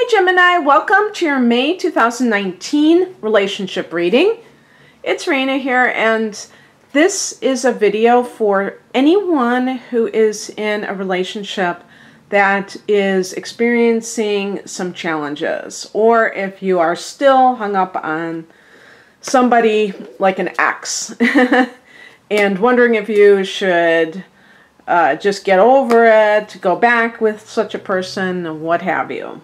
Hey Gemini, welcome to your May 2019 relationship reading. It's Raina here, and this is a video for anyone who is in a relationship that is experiencing some challenges, or if you are still hung up on somebody like an ex and wondering if you should just get over it, go back with such a person, what have you.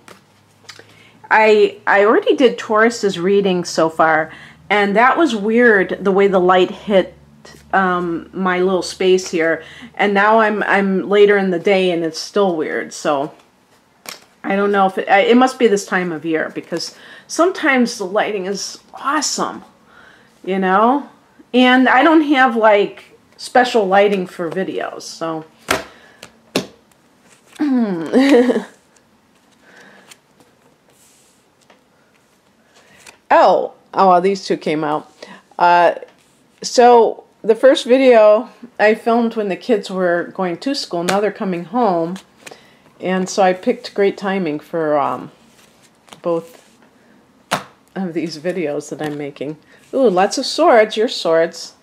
I already did Taurus's reading so far, and that was weird the way the light hit my little space here, and now I'm later in the day and it's still weird. So I don't know if it must be this time of year, because sometimes the lighting is awesome, you know, and I don't have like special lighting for videos, so Oh, these two came out. So the first video I filmed when the kids were going to school. Now they're coming home, and so I picked great timing for both of these videos that I'm making. Ooh, lots of swords. Your swords.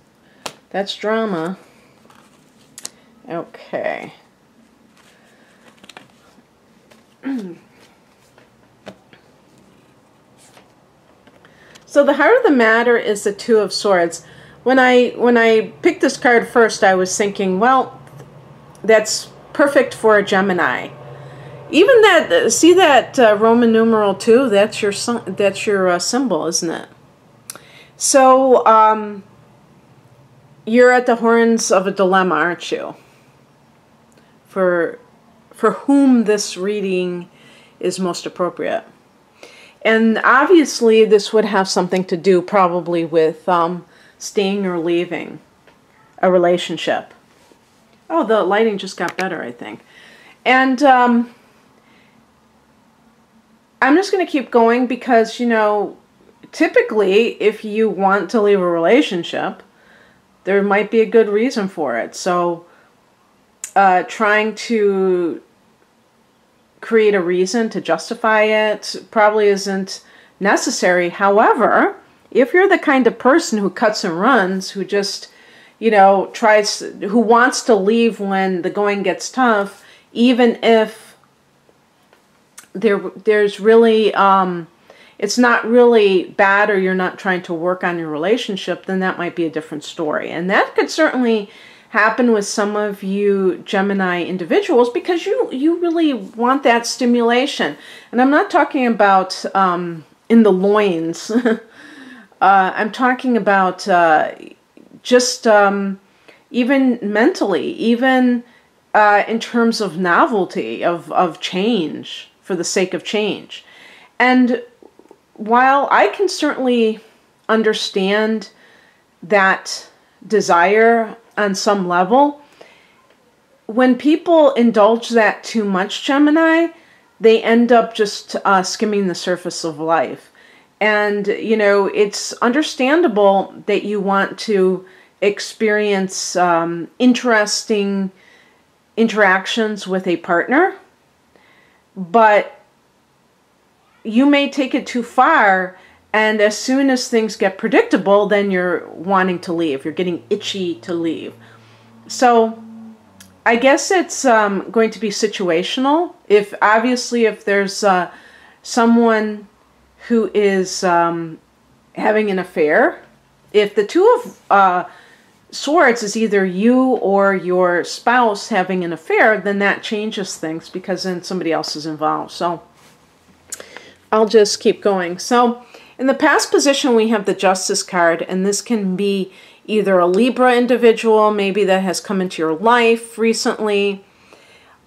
That's drama. Okay. So the heart of the matter is the Two of Swords. When I picked this card first, I was thinking, well, that's perfect for a Gemini. Even that, see that Roman numeral 2? That's your symbol, isn't it? So you're at the horns of a dilemma, aren't you? For whom this reading is most appropriate. And obviously this would have something to do probably with staying or leaving a relationship. Oh, the lighting just got better, I think. And I'm just going to keep going because, you know, typically if you want to leave a relationship, there might be a good reason for it. So trying to create a reason to justify it probably isn't necessary. However, if you're the kind of person who cuts and runs, who just, you know, who wants to leave when the going gets tough, even if there's really, it's not really bad, or you're not trying to work on your relationship, then that might be a different story. And that could certainly happen with some of you Gemini individuals, because you really want that stimulation. And I'm not talking about in the loins. I'm talking about just even mentally, even in terms of novelty, of change, for the sake of change. And while I can certainly understand that desire on some level, when people indulge that too much, Gemini, they end up just skimming the surface of life. And, you know, it's understandable that you want to experience interesting interactions with a partner, but you may take it too far, and as soon as things get predictable, then you're wanting to leave. You're getting itchy to leave. So I guess it's going to be situational. Obviously, if there's someone who is having an affair, if the Two of Swords is either you or your spouse having an affair, then that changes things, because then somebody else is involved. So I'll just keep going. So in the past position, we have the Justice card, and this can be either a Libra individual, maybe that has come into your life recently,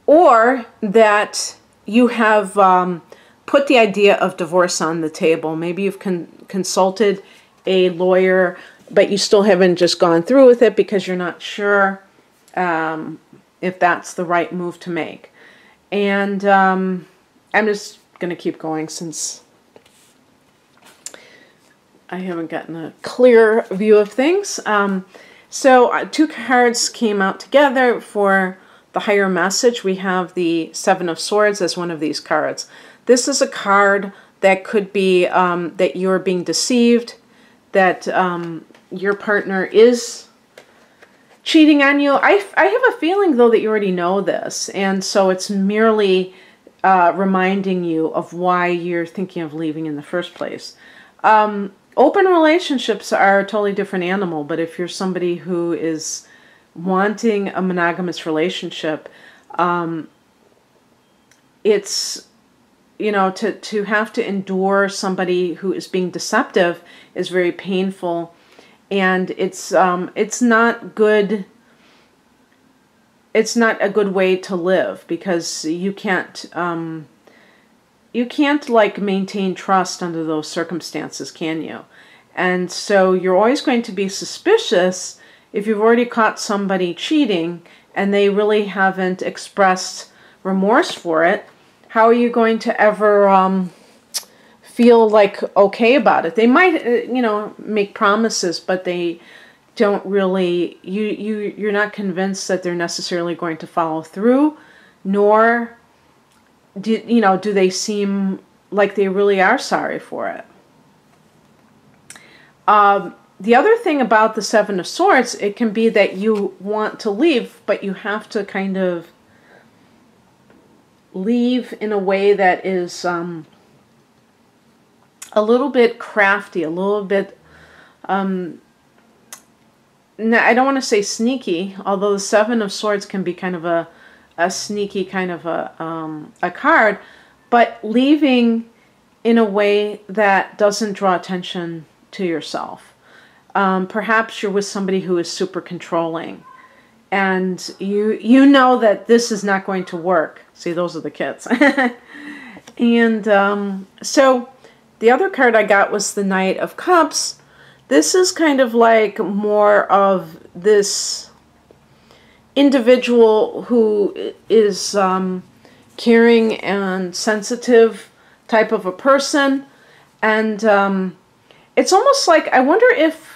or that you have put the idea of divorce on the table. Maybe you've consulted a lawyer, but you still haven't just gone through with it because you're not sure if that's the right move to make. And I'm just going to keep going since I haven't gotten a clear view of things. So two cards came out together for the higher message, we have the Seven of Swords as one of these cards. This is a card that could be that you're being deceived, that your partner is cheating on you. I have a feeling, though, that you already know this, and so it's merely reminding you of why you're thinking of leaving in the first place. Open relationships are a totally different animal, but if you're somebody who is wanting a monogamous relationship, it's, you know, to have to endure somebody who is being deceptive is very painful, and it's not good. It's not a good way to live, because you can't like maintain trust under those circumstances, can you? And so you're always going to be suspicious if you've already caught somebody cheating and they really haven't expressed remorse for it. How are you going to ever feel like okay about it? They might, you know, make promises, but they don't really. You're not convinced that they're necessarily going to follow through, nor do they seem like they really are sorry for it. The other thing about the Seven of Swords, it can be that you want to leave, but you have to kind of leave in a way that is a little bit crafty, a little bit, I don't want to say sneaky, although the Seven of Swords can be kind of a sneaky kind of a card, but leaving in a way that doesn't draw attention to yourself. Perhaps you're with somebody who is super controlling, and you know that this is not going to work. See, those are the kids. And so the other card I got was the Knight of Cups. This is kind of like more of this individual who is caring and sensitive type of a person, and it's almost like, I wonder if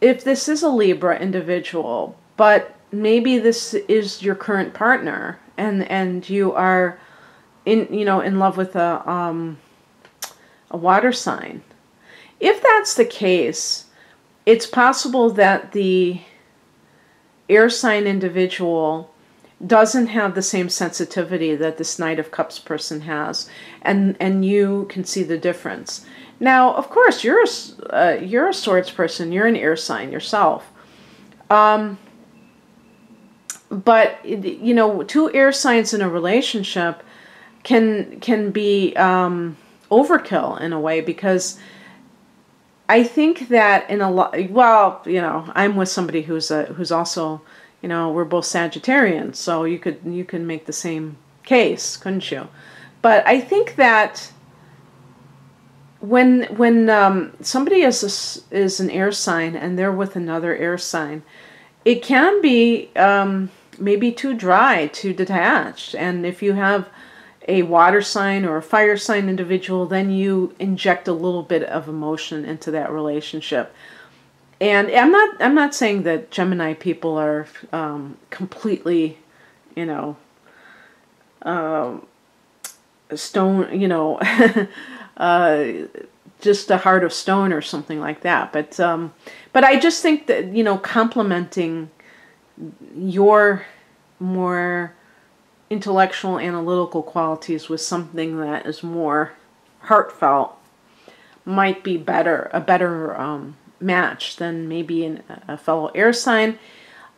this is a Libra individual, but maybe this is your current partner, and you are in love with a water sign. If that's the case, it's possible that the air sign individual doesn't have the same sensitivity that this Knight of Cups person has, and you can see the difference. Now, of course, you're a swords person. You're an air sign yourself, but two air signs in a relationship can be overkill in a way, because I think that in a lot, well, I'm with somebody who's also, we're both Sagittarians, so you can make the same case, couldn't you? But I think that when somebody is an air sign and they're with another air sign, it can be maybe too dry, too detached. And if you have a water sign or a fire sign individual, then you inject a little bit of emotion into that relationship. And I'm not saying that Gemini people are completely, stone, just a heart of stone or something like that. But I just think that, complementing your more intellectual, analytical qualities with something that is more heartfelt might be a better match than maybe a fellow air sign.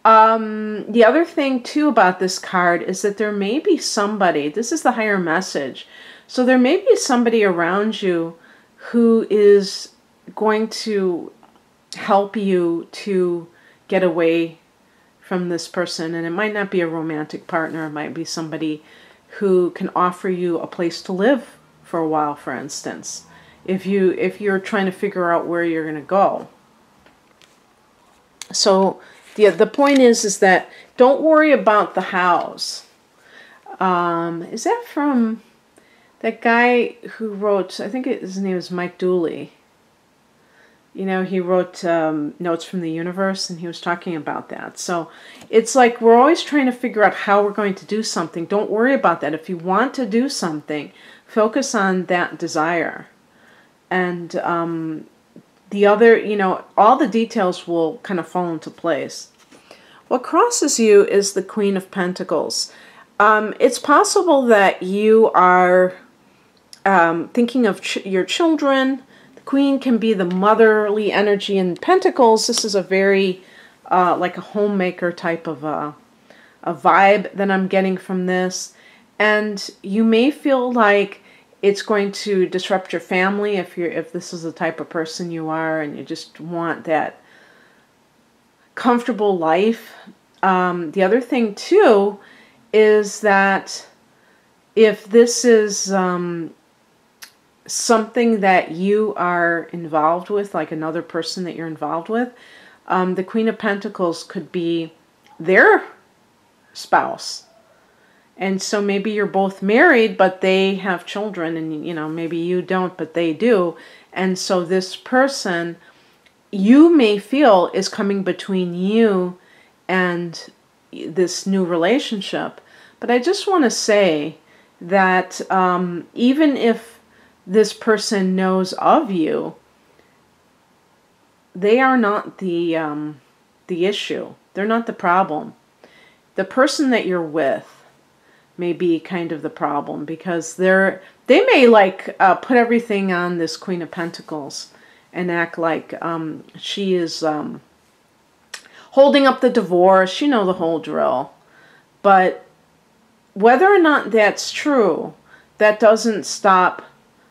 The other thing too about this card is that there may be somebody, this is the higher message, so there may be somebody around you who is going to help you to get away from this person. And it might not be a romantic partner. It might be somebody who can offer you a place to live for a while, for instance, if you're trying to figure out where you're going to go. So the point is that don't worry about the house. Is that from that guy who wrote, I think his name is Mike Dooley. You know, he wrote Notes from the Universe, and he was talking about that. So it's like we're always trying to figure out how we're going to do something. Don't worry about that. If you want to do something, focus on that desire. And the other, you know, all the details will kind of fall into place. What crosses you is the Queen of Pentacles. It's possible that you are thinking of your children. The Queen can be the motherly energy in Pentacles. This is a very, like a homemaker type of a vibe that I'm getting from this. And you may feel like it's going to disrupt your family if this is the type of person you are and you just want that comfortable life. The other thing too is that if this is something that you are involved with, like another person that you're involved with, the Queen of Pentacles could be their spouse. And so maybe you're both married, but they have children, and you know, maybe you don't, but they do. And so this person, you may feel, is coming between you and this new relationship. But I just want to say that even if this person knows of you, they are not the issue. They're not the problem. The person that you're with may be kind of the problem, because they may like put everything on this Queen of Pentacles and act like she is holding up the divorce, you know, the whole drill. But whether or not that's true, that doesn't stop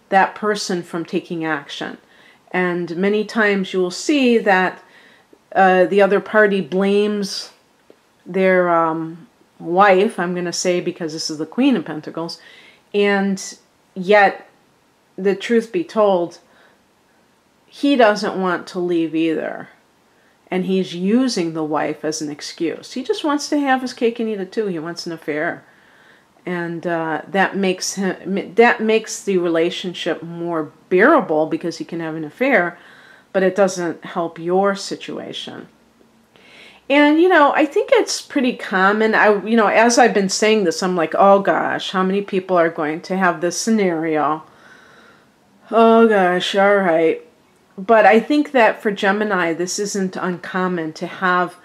that person from taking action. And many times you will see that the other party blames their wife, I'm going to say, because this is the Queen of Pentacles, and yet, the truth be told, he doesn't want to leave either. And he's using the wife as an excuse. He just wants to have his cake and eat it too. He wants an affair. And that makes the relationship more bearable because he can have an affair, but it doesn't help your situation. And, you know, I think it's pretty common. You know, as I've been saying this, I'm like, oh gosh, how many people are going to have this scenario? Oh gosh, all right. But I think that for Gemini, this isn't uncommon to have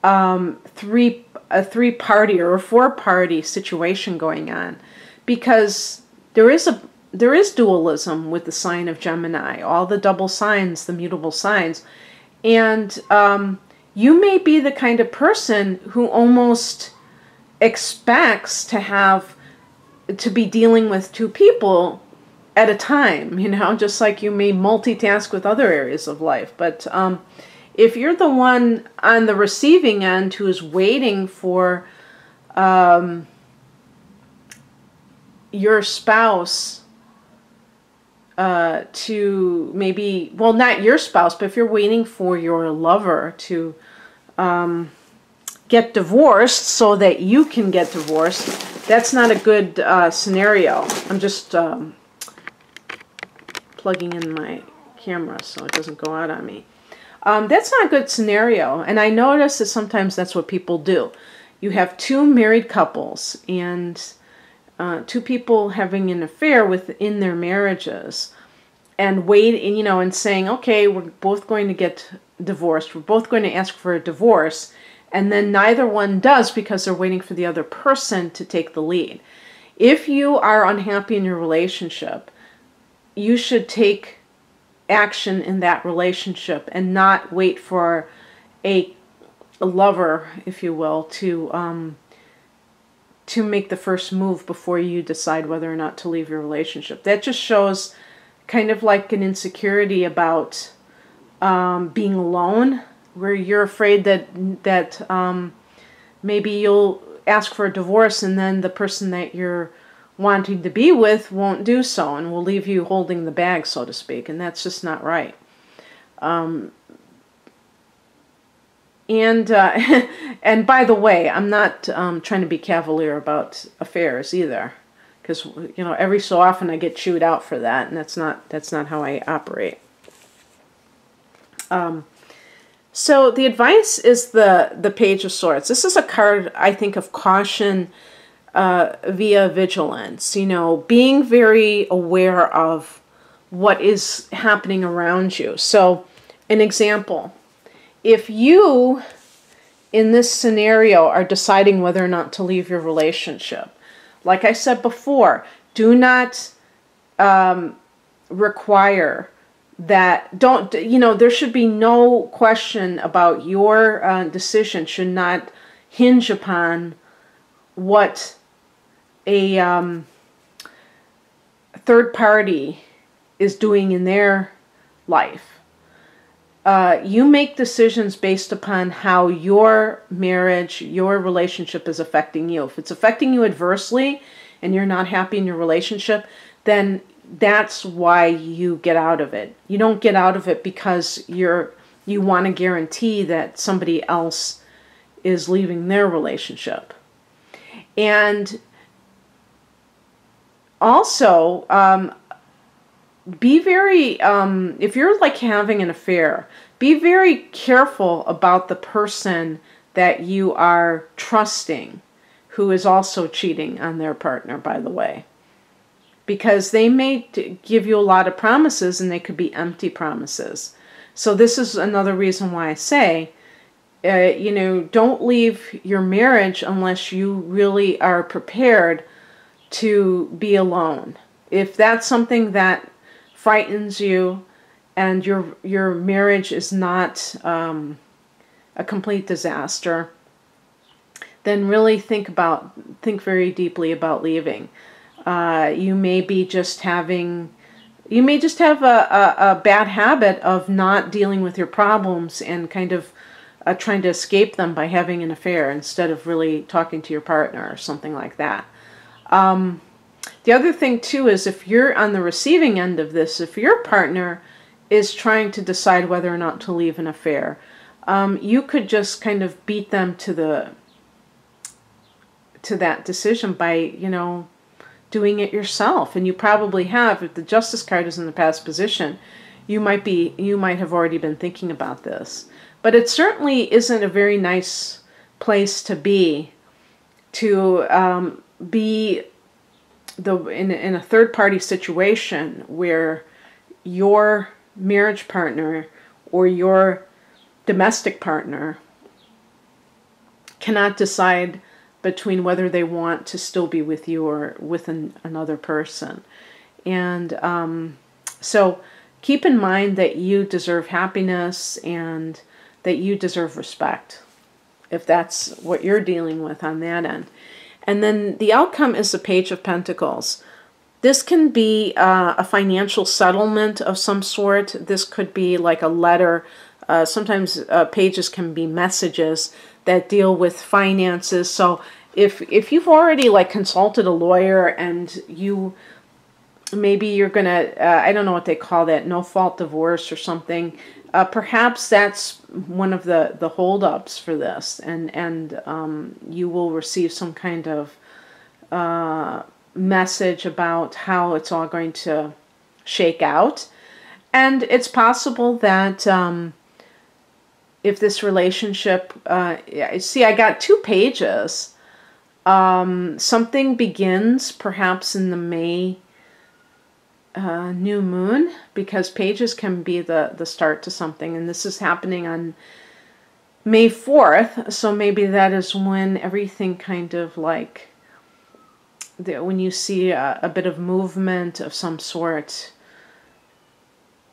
a three-party or a four-party situation going on, because there is dualism with the sign of Gemini, all the double signs, the mutable signs, and you may be the kind of person who almost expects to be dealing with two people at a time, you know, just like you may multitask with other areas of life. But if you're the one on the receiving end who is waiting for your spouse to maybe, well, not your spouse, but if you're waiting for your lover to get divorced so that you can get divorced, that's not a good scenario. I'm just plugging in my camera so it doesn't go out on me. That's not a good scenario, and I notice that sometimes that's what people do. You have two married couples and two people having an affair within their marriages, and you know, and saying, okay, we're both going to get divorced. We're both going to ask for a divorce, and then neither one does because they're waiting for the other person to take the lead. If you are unhappy in your relationship, you should take action in that relationship and not wait for a lover, if you will, to make the first move before you decide whether or not to leave your relationship. That just shows kind of like an insecurity about being alone, where you're afraid that maybe you'll ask for a divorce and then the person that you're wanting to be with won't do so and will leave you holding the bag, so to speak, and that's just not right. And and by the way, I'm not trying to be cavalier about affairs either, because you know, every so often I get chewed out for that, and that's not how I operate. So the advice is the Page of Swords. This is a card, I think, of caution via vigilance. You know, being very aware of what is happening around you. So, an example, if you, in this scenario, are deciding whether or not to leave your relationship, like I said before, do not require that, don't, you know, there should be no question about your decision should not hinge upon what a third party is doing in their life. You make decisions based upon how your marriage, your relationship is affecting you. If it's affecting you adversely and you're not happy in your relationship, then that's why you get out of it. You don't get out of it because you want to guarantee that somebody else is leaving their relationship. And also, be very, if you're like having an affair, be very careful about the person that you are trusting, who is also cheating on their partner, by the way. Because they may give you a lot of promises and they could be empty promises. So this is another reason why I say, you know, don't leave your marriage unless you really are prepared to be alone. If that's something that frightens you and your marriage is not a complete disaster, then really think very deeply about leaving. You may just have a bad habit of not dealing with your problems and kind of trying to escape them by having an affair instead of really talking to your partner or something like that. The other thing too is if you're on the receiving end of this, if your partner is trying to decide whether or not to leave an affair, you could just kind of beat them to that decision by, you know, doing it yourself. And you probably have. If the Justice card is in the past position, you might have already been thinking about this. But it certainly isn't a very nice place to be in a third party situation where your marriage partner or your domestic partner cannot decide between whether they want to still be with you or with another person. And so keep in mind that you deserve happiness and that you deserve respect, if that's what you're dealing with on that end. And then the outcome is the Page of Pentacles. This can be a financial settlement of some sort. This could be like a letter. Sometimes pages can be messages that deal with finances. So if you've already like consulted a lawyer and maybe you're gonna, I don't know what they call that, no fault divorce or something, perhaps that's one of the holdups for this, and you will receive some kind of message about how it's all going to shake out. And it's possible that if this relationship, see, I got two pages. Something begins perhaps in the May new moon, because pages can be the start to something, and this is happening on May 4th, so maybe that is when everything kind of like, when you see a bit of movement of some sort.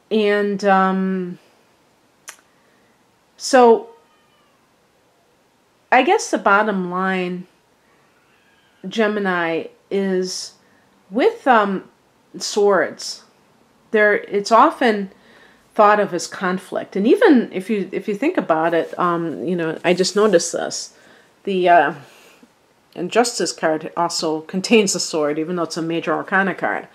And so I guess the bottom line, Gemini, is with swords, it's often thought of as conflict. And even if you think about it, you know, I just noticed this. The Justice card also contains a sword, even though it's a major arcana card.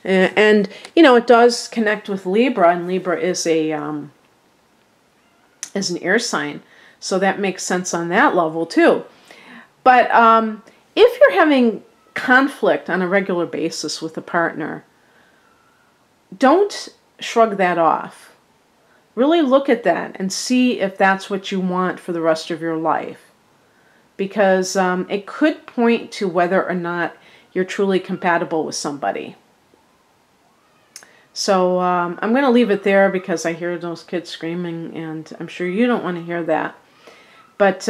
And you know, it does connect with Libra, and Libra is an air sign, so that makes sense on that level too. But if you're having conflict on a regular basis with a partner, don't shrug that off. Really look at that and see if that's what you want for the rest of your life. Because it could point to whether or not you're truly compatible with somebody. So I'm going to leave it there because I hear those kids screaming, and I'm sure you don't want to hear that. But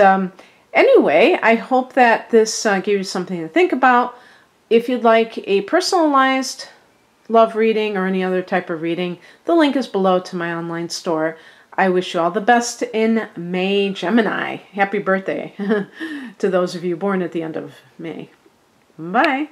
anyway, I hope that this gave you something to think about. If you'd like a personalized love reading or any other type of reading, the link is below to my online store. I wish you all the best in May, Gemini. Happy birthday to those of you born at the end of May. Bye.